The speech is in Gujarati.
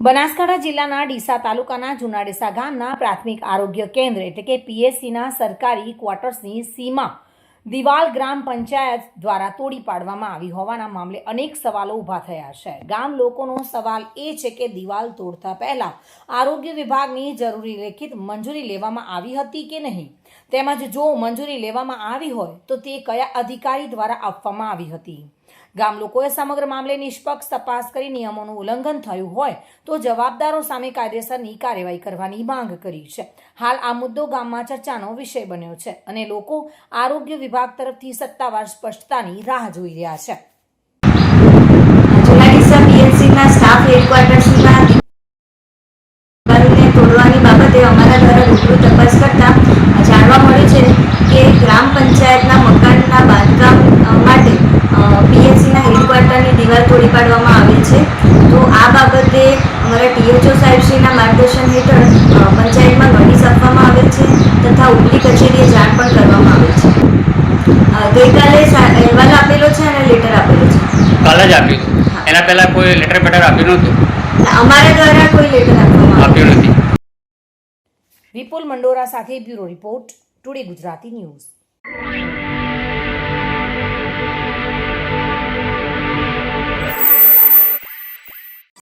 બનાસકાંઠા જિલ્લાના ડીસા તાલુકાના જૂના ડીસા ગામના પ્રાથમિક આરોગ્ય કેન્દ્ર એટલે કે પીએચસીના સરકારી ક્વાર્ટર્સની સીમા દિવાલ ગ્રામ પંચાયત દ્વારા તોડી પાડવામાં આવી હોવાના મામલે અનેક સવાલો ઊભા થયા છે। ગામ લોકોનો સવાલ એ છે કે દિવાલ તોડતા પહેલા આરોગ્ય વિભાગની જરૂરી લેખિત મંજૂરી લેવામાં આવી હતી કે નહીં, તેમજ જો મંજૂરી લેવામાં આવી હોય તો તે કયા અધિકારી દ્વારા આપવામાં આવી હતી। ગામ લોકોએ સમગ્ર મામલે નિષ્પક્ષ તપાસ કરી નિયમોનું ઉલ્લંઘન થયું હોય તો જવાબદારો સામે કાયદેસરની કાર્યવાહી કરવાની માંગ કરી છે। હાલ આ મુદ્દો ગામમાં ચર્ચાનો વિષય બન્યો છે અને લોકો આરોગ્ય વિભાગ તરફથી સત્તાવાર સ્પષ્ટતાની રાહ જોઈ રહ્યા છે। જૂના ડીસા પીએચસીના સ્ટાફ હેડક્વાર્ટર્સના દિવાલોને તોડવાની બાબતે અમારા દ્વારા રૂબરૂ તપાસ કરતા જાણવા મળ્યું છે કે ગ્રામ પંચાયતના મકાનના બાંધકામ માટે પીએચસીના હેડક્વાર્ટરની દિવાલ તોડી પાડવામાં આવેલ છે। તો આ બાબતે અમારા ટીએચઓ સાહેબશ્રીના માર્ગદર્શન હેઠળ પંચાયતમાં નોટિસ આપવામાં આવેલ છે તથા ઉપલી કચેરીએ જાણ પણ કરવામાં આવેલ છે। ગઈકાલે અહેવાલ આપેલો છે અને લેટર આપેલો છે। કાલે જ આપ્યું હતું, એના પહેલા કોઈ લેટર બેટર આપ્યું નહોતું? અમારા દ્વારા કોઈ લેટર આપવામાં આપ્યું નથી। વિપુલ મંડોરા સાથે bureau report, today Gujarati news.